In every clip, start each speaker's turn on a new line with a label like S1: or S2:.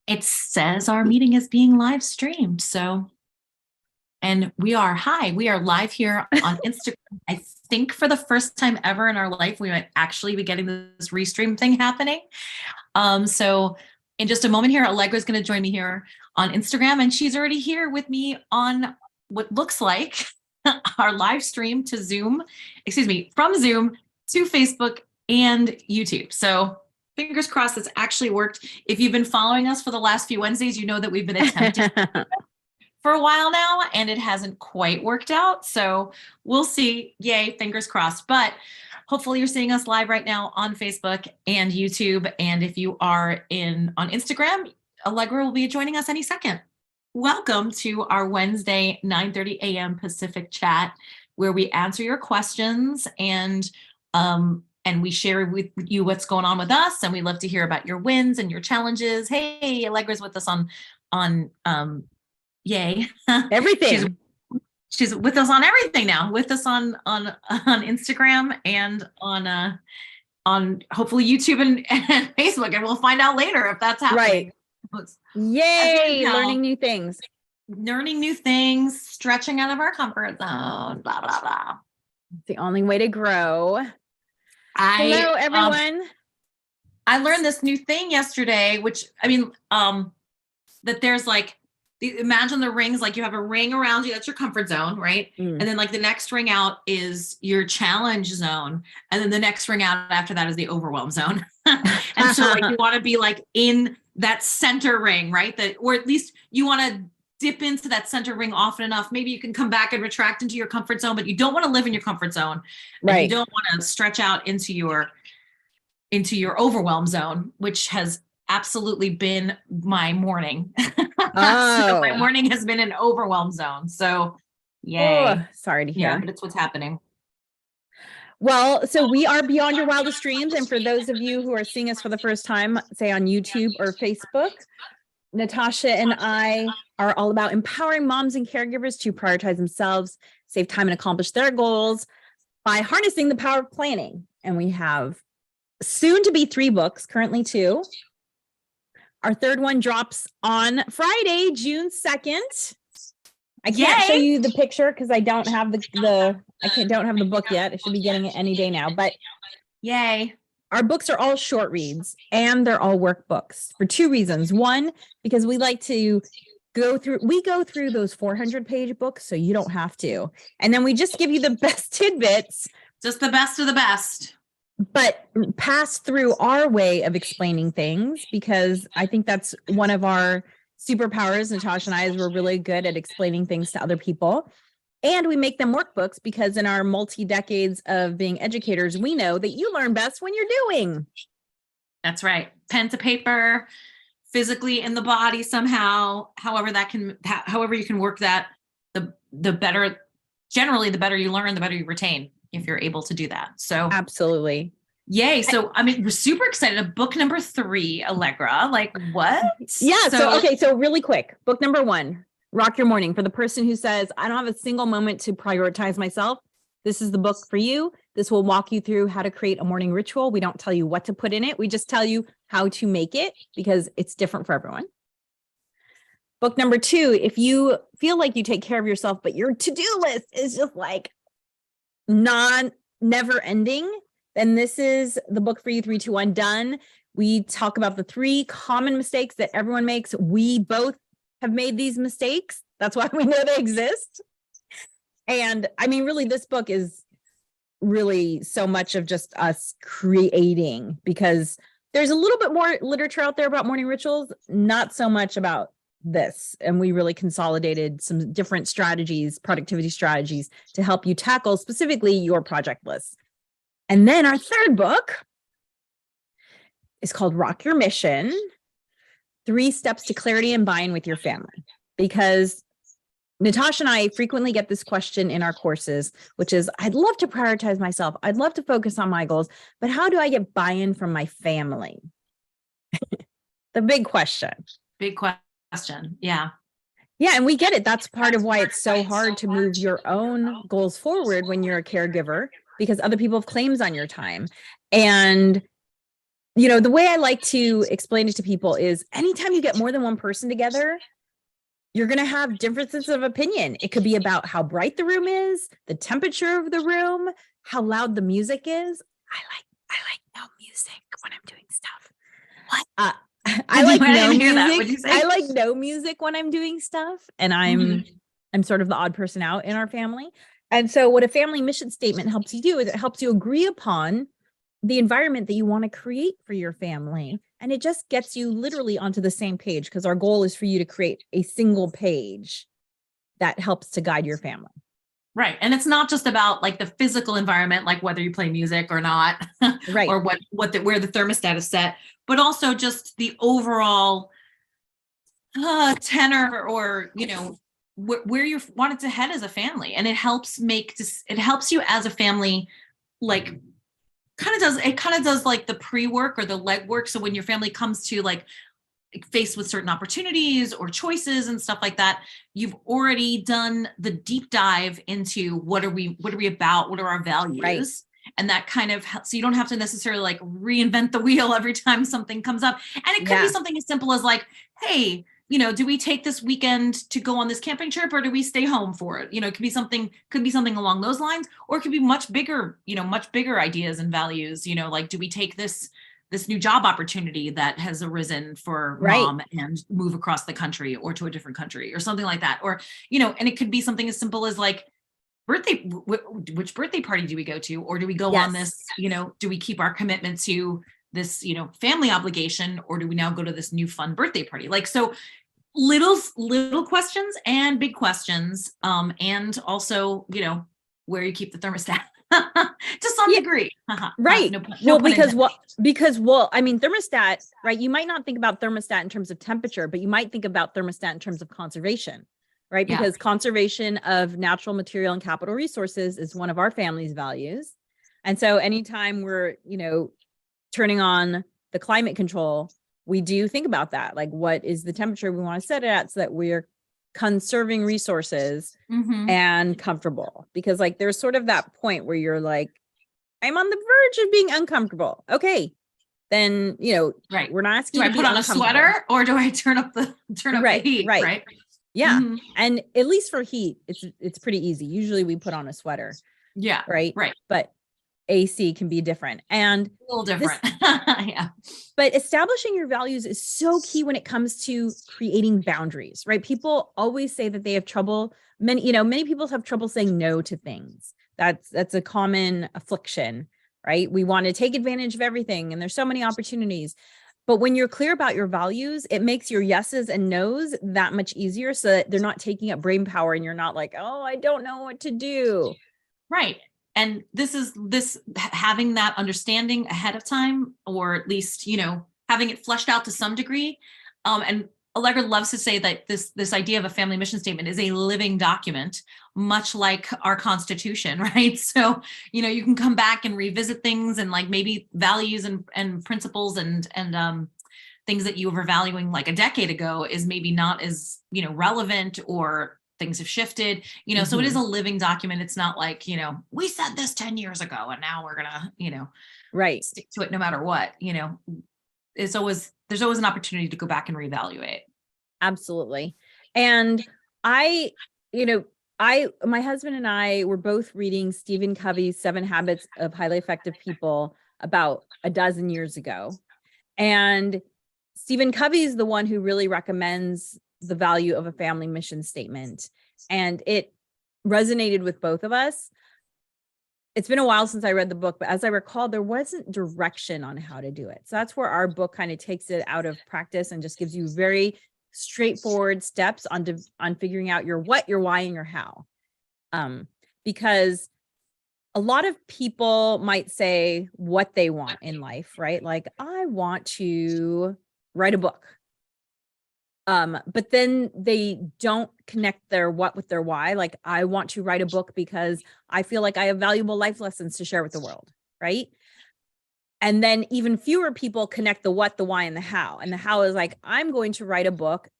S1: It says our meeting is being live streamed. So, and we are live here on Instagram. I think for the first time ever in our life, we might actually be getting this restream thing happening. So in just a moment here, Alegre is going to join me here on Instagram, and she's already here with me on what looks like our live stream to Zoom, from Zoom to Facebook and YouTube. So fingers crossed this actually worked. If you've been following us for the last few Wednesdays, you know that we've been attempting for a while now, and it hasn't quite worked out. So we'll see. Yay, fingers crossed. But hopefully you're seeing us live right now on Facebook and YouTube. And if you are on Instagram, Alegre will be joining us any second. Welcome to our Wednesday 9:30 a.m. Pacific chat, where we answer your questions and we share with you what's going on with us. And we love to hear about your wins and your challenges. Hey, Alegre's with us on yay.
S2: Everything.
S1: She's with us on everything now, with us on Instagram and on hopefully YouTube and Facebook. And we'll find out later if that's happening.
S2: Right. Yay. Learning new things,
S1: stretching out of our comfort zone, blah, blah, blah.
S2: It's the only way to grow. Hello, everyone.
S1: I learned this new thing yesterday, which, that there's imagine the rings, like you have a ring around you, that's your comfort zone, right? And then like the next ring out is your challenge zone. And then the next ring out after that is the overwhelm zone. And so like you want to be like in that center ring, right? Or at least you want to dip into that center ring often enough. Maybe you can come back and retract into your comfort zone, but you don't want to live in your comfort zone. Right. You don't want to stretch out into your overwhelm zone, which has absolutely been my morning. So my morning has been an overwhelm zone. So yay.
S2: Oh, sorry to hear.
S1: Yeah, but it's what's happening.
S2: Well, so we are Beyond Your Wildest Dreams. And for those of you who are seeing us for the first time, say on YouTube or Facebook, Natascha and I are all about empowering moms and caregivers to prioritize themselves, save time, and accomplish their goals by harnessing the power of planning. And we have soon to be 3 books, currently 2. Our third one drops on Friday, June 2nd. I can't show you the picture because I don't have don't have the book yet. I should be getting it any day now, but
S1: yay.
S2: Our books are all short reads and they're all workbooks for 2 reasons. One, because we like to go through those 400-page books so you don't have to. And then we just give you the best tidbits.
S1: Just the best of the best.
S2: But pass through our way of explaining things, because I think that's one of our superpowers. Natascha and I, is we're really good at explaining things to other people. And we make them workbooks because in our multi-decades of being educators, we know that you learn best when you're doing.
S1: That's right. Pen to paper, physically in the body somehow, however you can work that, the better, generally the better you learn, the better you retain, if you're able to do that. So
S2: absolutely.
S1: Yay. So, we're super excited. Book number 3, Alegre, like what?
S2: Yeah. So really quick, book number 1, Rock Your Morning. For the person who says, I don't have a single moment to prioritize myself, this is the book for you. This will walk you through how to create a morning ritual. We don't tell you what to put in it. We just tell you how to make it because it's different for everyone. Book number 2, if you feel like you take care of yourself, but your to-do list is just like never ending, then this is the book for you, 3, 2, 1, Done. We talk about the 3 common mistakes that everyone makes. We both have made these mistakes. That's why we know they exist. And really, this book is really so much of just us creating, because there's a little bit more literature out there about morning rituals, not so much about this. And we really consolidated some different strategies, productivity strategies, to help you tackle specifically your project list. And then our third book is called Rock Your Mission, 3 Steps to Clarity and Buy-in with Your Family. Because Natascha and I frequently get this question in our courses, which is, I'd love to prioritize myself. I'd love to focus on my goals, but how do I get buy-in from my family? The big question.
S1: Big question. Yeah.
S2: Yeah. And we get it. That's part of why it's so hard to move your own goals forward when you're a caregiver, because other people have claims on your time. And the way I like to explain it to people is anytime you get more than one person together, you're going to have differences of opinion. It could be about how bright the room is, the temperature of the room, how loud the music is. I like no music when I'm doing stuff. What? I like no music. I like no music when I'm doing stuff, and I'm sort of the odd person out in our family. And so what a family mission statement helps you do is it helps you agree upon the environment that you want to create for your family. And it just gets you literally onto the same page, because our goal is for you to create a single page that helps to guide your family.
S1: Right. And it's not just about like the physical environment, like whether you play music or not,
S2: right,
S1: or where the thermostat is set, but also just the overall tenor, or, where you want it to head as a family. And it helps you as a family, like kind of does like the pre-work or the legwork. So when your family comes to like faced with certain opportunities or choices and stuff like that, you've already done the deep dive into what are we about, what are our values, right. And that kind of, so you don't have to necessarily like reinvent the wheel every time something comes up. And it could be something as simple as like, hey, do we take this weekend to go on this camping trip, or do we stay home for it? It could be something along those lines, or it could be much bigger ideas and values, like, do we take this new job opportunity that has arisen for mom and move across the country or to a different country or something like that? Or, and it could be something as simple as like which birthday party do we go to? Or do we go on this, do we keep our commitment to this, family obligation, or do we now go to this new fun birthday party? Like, so little questions and big questions. And also, where you keep the thermostat. To some degree.
S2: Right. Because I mean, thermostat, right? You might not think about thermostat in terms of temperature, but you might think about thermostat in terms of conservation, right? Because conservation of natural material and capital resources is one of our family's values. And so anytime we're, turning on the climate control, we do think about that. Like, what is the temperature we want to set it at so that we're conserving resources and comfortable? Because like there's sort of that point where you're like, I'm on the verge of being uncomfortable. Okay, then we're not asking.
S1: Do I put on a sweater, or do I turn up the heat? Right.
S2: Yeah. And at least for heat, it's pretty easy. Usually we put on a sweater.
S1: Yeah.
S2: Right. But AC can be different and
S1: a little different. Yeah.
S2: But establishing your values is so key when it comes to creating boundaries, right? People always say that they have trouble. Many people have trouble saying no to things. That's a common affliction, right? We want to take advantage of everything, and there's so many opportunities. But when you're clear about your values, it makes your yeses and nos that much easier, so that they're not taking up brain power and you're not like, oh, I don't know what to do.
S1: Right. And this having that understanding ahead of time, or at least, having it fleshed out to some degree. And Alegre loves to say that this idea of a family mission statement is a living document, much like our Constitution, right? So, you can come back and revisit things, and like maybe values and principles and things that you were valuing like a decade ago is maybe not as, relevant, or things have shifted, so it is a living document. It's not like, we said this 10 years ago and now we're gonna, stick to it no matter what. There's always an opportunity to go back and reevaluate.
S2: Absolutely. And my husband and I were both reading Stephen Covey's 7 Habits of Highly Effective People about a dozen years ago. And Stephen Covey is the one who really recommends the value of a family mission statement. And it resonated with both of us. It's been a while since I read the book, but as I recall, there wasn't direction on how to do it. So that's where our book kind of takes it out of practice and just gives you very straightforward steps on figuring out your what, your why, and your how. Because a lot of people might say what they want in life, right? Like, I want to write a book. But then they don't connect their what with their why. Like, I want to write a book because I feel like I have valuable life lessons to share with the world, right? And then even fewer people connect the what, the why, and the how. And the how is like, I'm going to write a book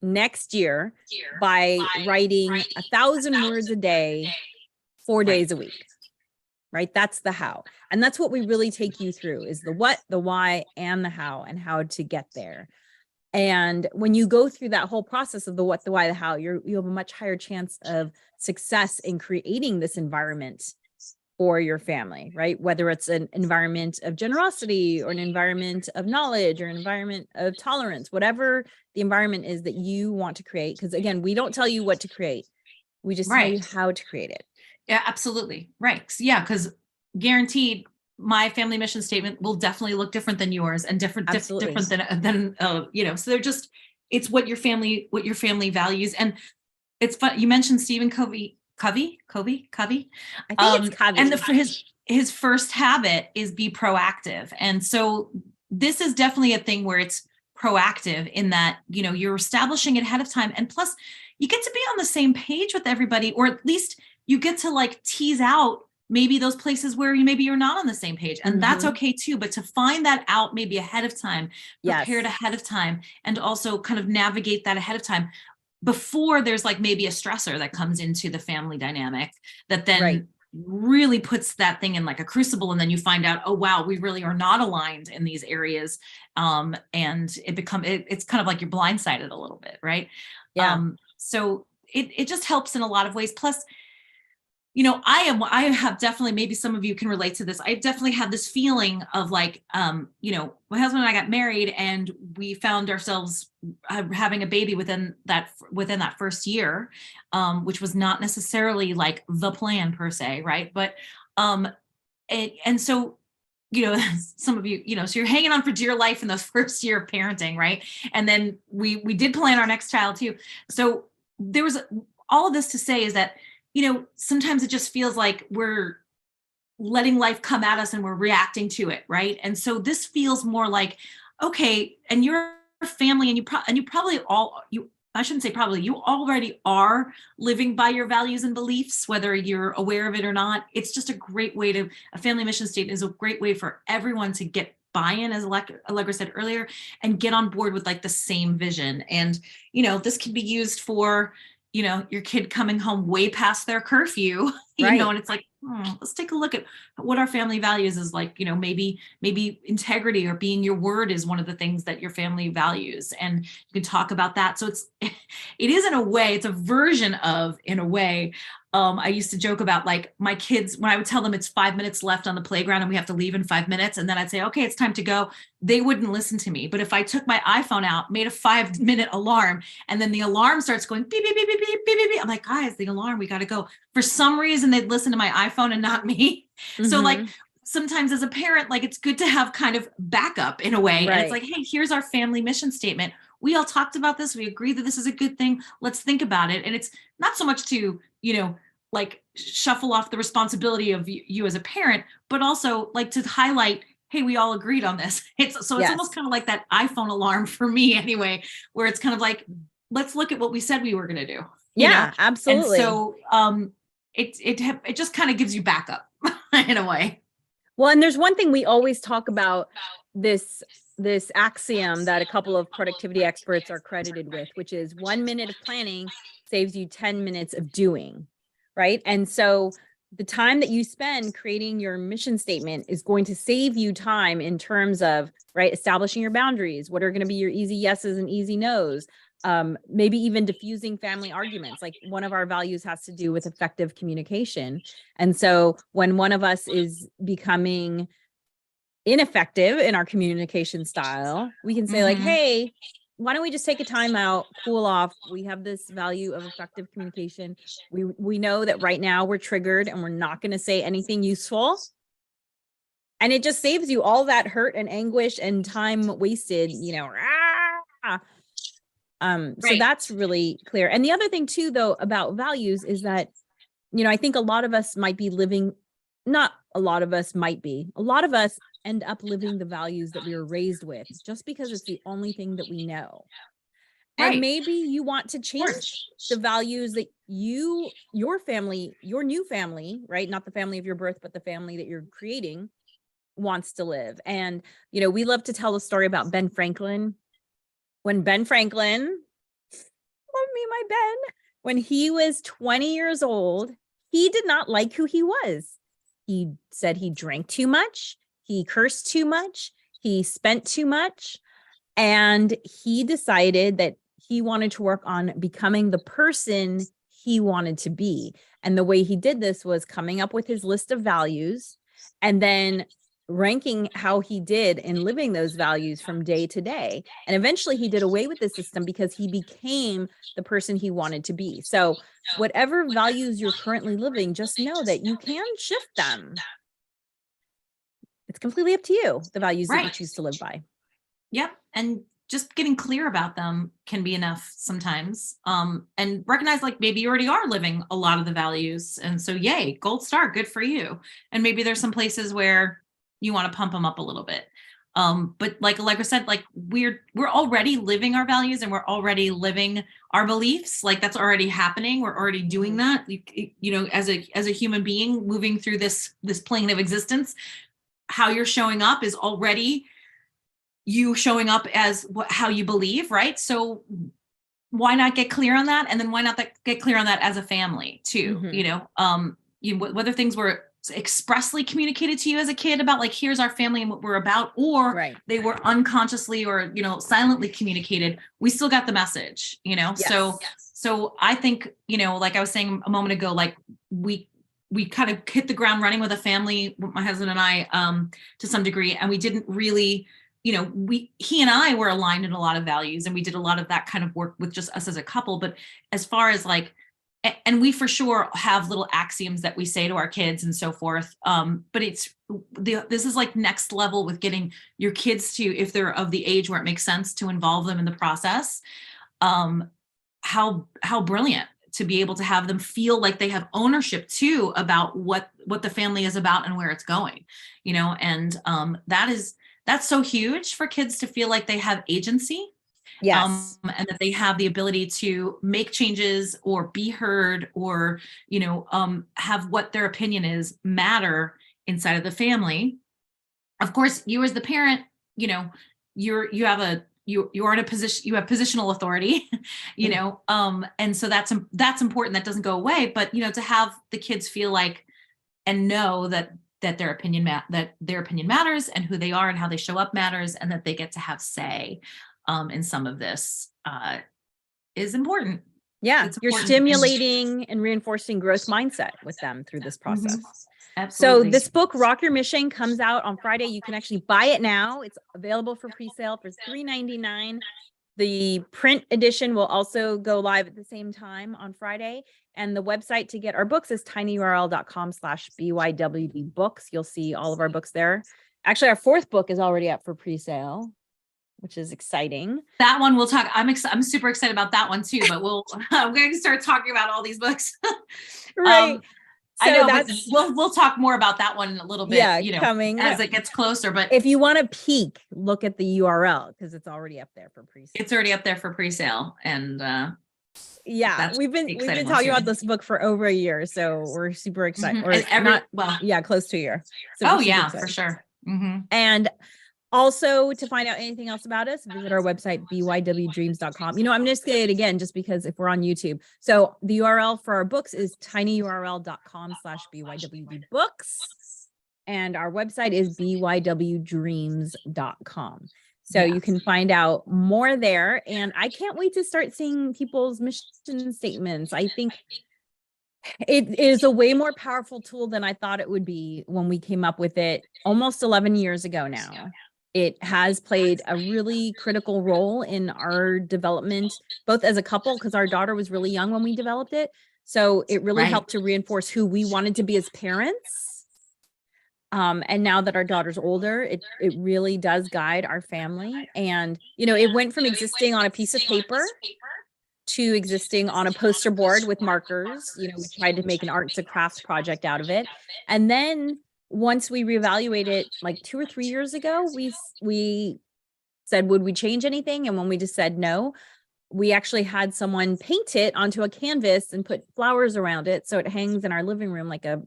S2: next year by writing 1,000 words a day, 4 days a week. right? That's the how. And that's what we really take you through is the what, the why, and the how, and how to get there. And when you go through that whole process of the what, the why, the how, you have a much higher chance of success in creating this environment for your family, right? Whether it's an environment of generosity or an environment of knowledge or an environment of tolerance, whatever the environment is that you want to create. Because again, we don't tell you what to create. We just tell you
S1: Right.
S2: how to create it.
S1: Yeah, absolutely. Right. Yeah, because guaranteed my family mission statement will definitely look different than yours and
S2: Absolutely.
S1: different than so they're just, it's what your family values. And it's fun. You mentioned Stephen Covey.
S2: I think it's
S1: And
S2: Covey.
S1: his first habit is be proactive. And so this is definitely a thing where it's proactive in that, you're establishing it ahead of time. And plus you get to be on the same page with everybody, or at least you get to like tease out maybe those places where maybe you're not on the same page, and that's okay too. But to find that out maybe ahead of time, prepared ahead of time, and also kind of navigate that ahead of time before there's like maybe a stressor that comes into the family dynamic that then really puts that thing in like a crucible, and then you find out, oh wow, we really are not aligned in these areas, and it's kind of like you're blindsided a little bit, right? So it just helps in a lot of ways. Plus, I have definitely, maybe some of you can relate to this. I definitely had this feeling of like, my husband and I got married and we found ourselves having a baby within that first year, which was not necessarily like the plan per se. Right. But, and so, some of you, so you're hanging on for dear life in the first year of parenting. Right. And then we did plan our next child too. So there was all of this to say is that, sometimes it just feels like we're letting life come at us and we're reacting to it, right? And so this feels more like, okay, and you're a family, and you probably I shouldn't say probably, you already are living by your values and beliefs, whether you're aware of it or not. It's just a great way a family mission statement is a great way for everyone to get buy-in, as Allegra said earlier, and get on board with like the same vision. And, this can be used for, your kid coming home way past their curfew, and it's like, let's take a look at what our family values is like, maybe integrity or being your word is one of the things that your family values. And you can talk about that. So it is in a way, it's a version of, in a way, I used to joke about like my kids, when I would tell them it's 5 minutes left on the playground and we have to leave in 5 minutes. And then I'd say, okay, it's time to go. They wouldn't listen to me. But if I took my iPhone out, made a 5-minute alarm, and then the alarm starts going beep, beep, beep, beep, beep, beep, beep, I'm like, guys, the alarm, we got to go. For some reason, they'd listen to my iPhone and not me. So like sometimes as a parent, like it's good to have kind of backup in a way. And it's like, hey, here's our family mission statement. We all talked about this. We agree that this is a good thing. Let's think about it. And it's not so much to, like shuffle off the responsibility of you as a parent, but also like to highlight, hey, we all agreed on this. It's almost kind of like that iPhone alarm for me anyway, where it's kind of like, let's look at what we said we were going to do.
S2: Absolutely.
S1: And so it just kind of gives you backup in a way.
S2: Well, and there's one thing we always talk about, this axiom that a couple of productivity experts are credited with, which is 1 minute of planning saves you 10 minutes of doing, right? And so the time that you spend creating your mission statement is going to save you time in terms of, right, establishing your boundaries. What are going to be your easy yeses and easy nos? Maybe even diffusing family arguments. Like one of our values has to do with effective communication. And so when one of us is becoming ineffective in our communication style, we can say like, hey, why don't we just take a time out, cool off? We have this value of effective communication. We know that right now we're triggered and we're not going to say anything useful. And it just saves you all that hurt and anguish and time wasted, So that's really clear. And the other thing too, though, about values is that, I think a lot of us might be living, not a lot of us might be, a lot of us end up living the values that we were raised with just because it's the only thing that we know. And maybe you want to change the values that your family, your new family, right? Not the family of your birth, but the family that you're creating wants to live. And, we love to tell the story about Ben Franklin. When Ben Franklin, love me, my Ben, when he was 20 years old, he did not like who he was. He said he drank too much. He cursed too much. He spent too much. And he decided that he wanted to work on becoming the person he wanted to be. And the way he did this was coming up with his list of values and then ranking how he did in living those values from day to day. And eventually he did away with the system because he became the person he wanted to be. So whatever values you're currently living, just know that you can shift them. It's completely up to you, the values that you choose to live by.
S1: Yep. And just getting clear about them can be enough sometimes. And recognize like maybe you already are living a lot of the values. And so yay, gold star, good for you. And maybe there's some places where you want to pump them up a little bit. But like Allegra said, like we're already living our values and we're already living our beliefs. Like that's already happening. We're already doing that. You know, as a human being moving through this plane of existence, how you're showing up is already you showing up as how you believe, right? So why not get clear on that? And then why not get clear on that as a family too? Mm-hmm. You know, whether things were expressly communicated to you as a kid about like, here's our family and what we're about, or they were unconsciously or, you know, silently communicated, we still got the message, you know? Yes. So I think, you know, like I was saying a moment ago, like we kind of hit the ground running with a family, my husband and I, to some degree, and we didn't really, you know, he and I were aligned in a lot of values and we did a lot of that kind of work with just us as a couple. But as far as like, and we for sure have little axioms that we say to our kids and so forth. But this is like next level with getting your kids to, if they're of the age where it makes sense to involve them in the process. How brilliant to be able to have them feel like they have ownership too about what the family is about and where it's going, you know, and that's so huge for kids to feel like they have agency. Yes. And that they have the ability to make changes or be heard or, you know, have what their opinion is matter inside of the family. Of course, you as the parent, you know, you're in a position, you have positional authority, you know, and so that's important. That doesn't go away, but, you know, to have the kids feel like and know that their opinion matters and who they are and how they show up matters and that they get to have say in some of this is important.
S2: Yeah, you're stimulating and reinforcing growth mindset with them through this process. Mm-hmm. Absolutely. So this book, Rock Your Mission, comes out on Friday. You can actually buy it now. It's available for pre-sale for $3.99. The print edition will also go live at the same time on Friday. And the website to get our books is tinyurl.com/BYWDbooks. You'll see all of our books there. Actually, our fourth book is already up for pre-sale, which is exciting.
S1: That one we'll talk. I'm super excited about that one too, but I'm going to start talking about all these books.
S2: Right.
S1: So I know, but we'll talk more about that one in a little bit, you know, coming as it gets closer. But
S2: if you want to peek, look at the URL because it's already up there for pre-sale.
S1: It's already up there for pre-sale. And
S2: yeah, we've been talking about this book for over a year. So we're super excited. Mm-hmm. Close to a year. So
S1: for sure. Mm-hmm.
S2: And also, to find out anything else about us, visit our website, bywdreams.com. You know, I'm going to say it again, just because if we're on YouTube. So the URL for our books is tinyurl.com/bywdbooks. And our website is bywdreams.com. So you can find out more there. And I can't wait to start seeing people's mission statements. I think it is a way more powerful tool than I thought it would be when we came up with it almost 11 years ago now. It has played a really critical role in our development, both as a couple, because our daughter was really young when we developed it. So it really helped to reinforce who we wanted to be as parents. And now that our daughter's older, it really does guide our family. And, you know, it went from existing on a piece of paper to existing on a poster board with markers. You know, we tried to make an arts and crafts project out of it. And then once we reevaluated it like 2 or 3 years ago, we said, would we change anything? And when we just said no, we actually had someone paint it onto a canvas and put flowers around it. So it hangs in our living room, like a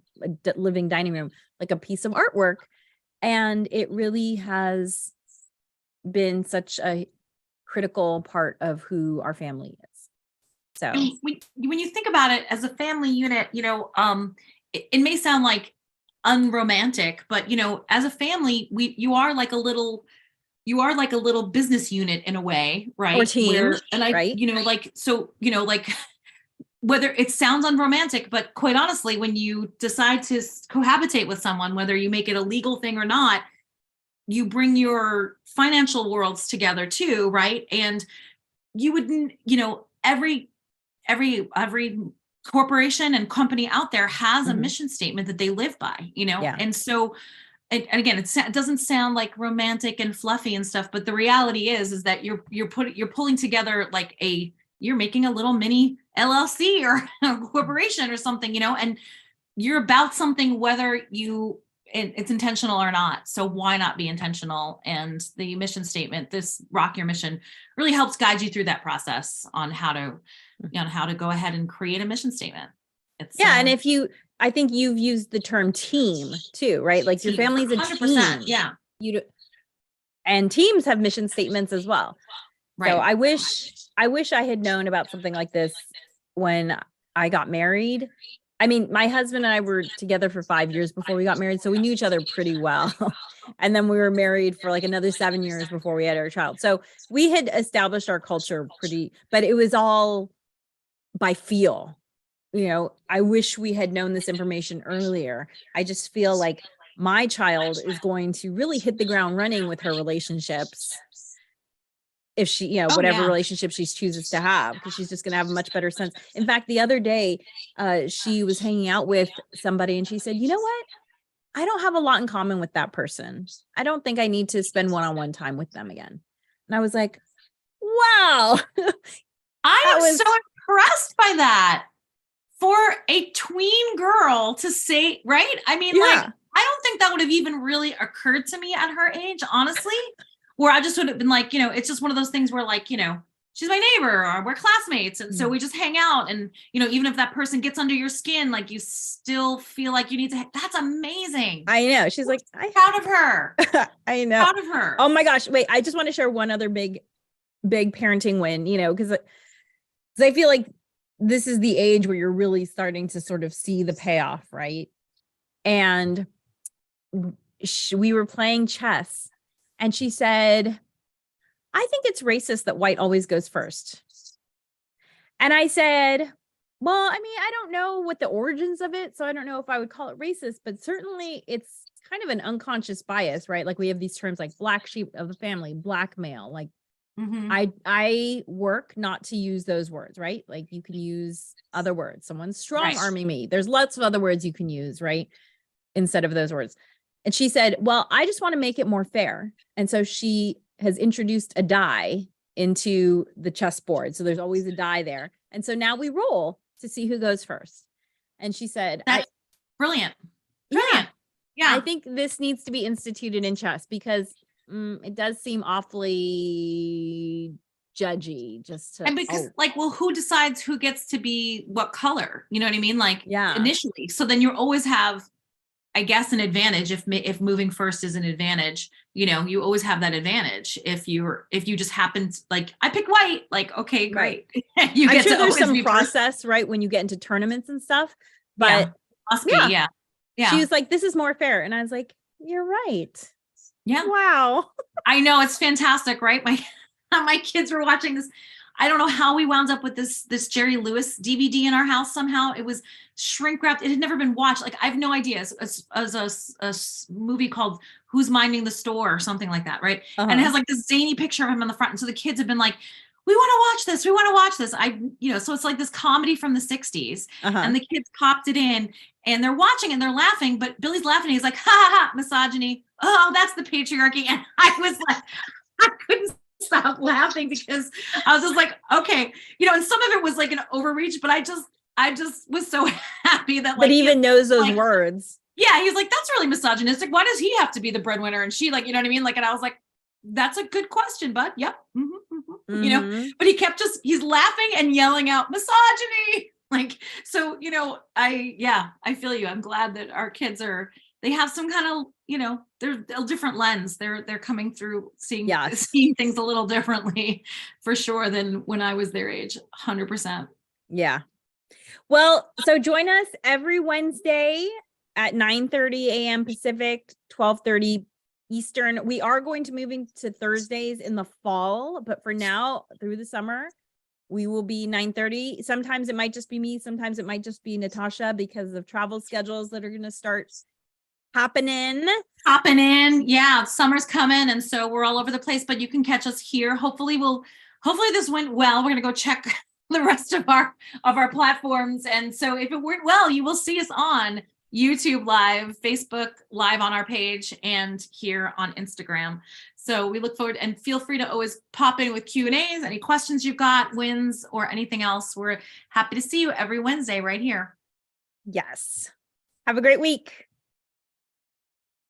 S2: living dining room, like a piece of artwork. And it really has been such a critical part of who our family is. So
S1: when you think about it as a family unit, you know, it may sound like unromantic, but as a family, you are like a little business unit in a way, right?
S2: Or team,
S1: and I,
S2: right?
S1: like whether it sounds unromantic, but quite honestly, when you decide to cohabitate with someone, whether you make it a legal thing or not, you bring your financial worlds together too, right? And you wouldn't, every corporation and company out there has a mission statement that they live by,
S2: Yeah.
S1: and so, and again, it doesn't sound like romantic and fluffy and stuff, but the reality is that you're pulling together like you're making a little mini LLC or a corporation or something, and you're about something, whether it's intentional or not. So why not be intentional? And the mission statement, this Rock Your Mission, really helps guide you through that process on how to go ahead and create a mission statement.
S2: And I think you've used the term team too, right? Like your family's a 100%, team.
S1: Yeah.
S2: And teams have mission statements as well.
S1: Right.
S2: So I wish I had known about something like this when I got married. I mean, my husband and I were together for 5 years before we got married, so we knew each other pretty well. And then we were married for like another 7 years before we had our child. So we had established our culture but it was all by feel. I wish we had known this information earlier. I just feel like my child is going to really hit the ground running with her relationships if she, whatever relationship she chooses to have, because she's just going to have a much better sense. In fact, the other day, she was hanging out with somebody and she said, you know what? I don't have a lot in common with that person. I don't think I need to spend one-on-one time with them again. And I was like, wow.
S1: I was so impressed by that. For a tween girl to say, right? I mean, I don't think that would have even really occurred to me at her age, honestly, where I just would have been like, it's just one of those things where like, she's my neighbor or we're classmates. And so we just hang out. And, even if that person gets under your skin, like you still feel like you need to, that's amazing.
S2: I know. She's like,
S1: I'm proud of her.
S2: I know.
S1: Proud of her.
S2: Oh my gosh. Wait, I just want to share one other big parenting win, because I feel like this is the age where you're really starting to sort of see the payoff, right? And we were playing chess and she said, I think it's racist that white always goes first. And I said, well, I mean, I don't know what the origins of it, so I don't know if I would call it racist, but certainly it's kind of an unconscious bias, right? Like we have these terms like black sheep of the family, black male, like I work not to use those words, right? Like you can use other words. Someone's strong arming me. There's lots of other words you can use, right? Instead of those words. And she said, well, I just want to make it more fair. And so she has introduced a die into the chessboard. So there's always a die there. And so now we roll to see who goes first. And she said,
S1: that's brilliant.
S2: Brilliant. Yeah. I think this needs to be instituted in chess because it does seem awfully judgy
S1: and because who decides who gets to be what color, you know what I mean? Like initially. So then you always have, I guess, an advantage if moving first is an advantage, you always have that advantage. If you just happen to, like, I picked white, like, okay, great.
S2: I'm sure there's some process, right? When you get into tournaments and stuff, but
S1: must be. Yeah.
S2: She was like, this is more fair. And I was like, you're right.
S1: Yeah.
S2: Wow.
S1: I know, it's fantastic, right? My kids were watching this. I don't know how we wound up with this Jerry Lewis DVD in our house. Somehow it was shrink wrapped. It had never been watched. Like I have no idea. As a movie called Who's Minding the Store or something like that, right? And it has like this zany picture of him on the front. And so the kids have been like, we want to watch this. We want to watch this. So it's like this comedy from the 60s. And the kids popped it in and they're watching and they're laughing, but Billy's laughing. He's like, ha ha, misogyny. Oh, that's the patriarchy. And I was like, I couldn't stop laughing because I was just like, okay, and some of it was like an overreach, but I just was so happy that
S2: but even knows those words.
S1: Yeah. He's like, that's really misogynistic. Why does he have to be the breadwinner? And she, like, you know what I mean? Like, and I was like, that's a good question, bud. Yep. But he kept he's laughing and yelling out misogyny. Like, so, I feel you. I'm glad that our kids they have some kind of, they're a different lens. They're coming through seeing things a little differently for sure than when I was their age. 100%.
S2: Yeah. Well, so join us every Wednesday at 9:30 a.m. Pacific, 12:30 Eastern. We are going to moving to Thursdays in the fall, but for now, through the summer, we will be 9:30. Sometimes it might just be me. Sometimes it might just be Natascha because of travel schedules that are going to start happening.
S1: Yeah, summer's coming, and so we're all over the place, but you can catch us here. Hopefully this went well. We're gonna go check the rest of our platforms. And so if it went well, you will see us on YouTube Live, Facebook Live on our page, and here on Instagram. So we look forward, and feel free to always pop in with Q&As, any questions you've got, wins, or anything else. We're happy to see you every Wednesday right here.
S2: Yes. Have a great week.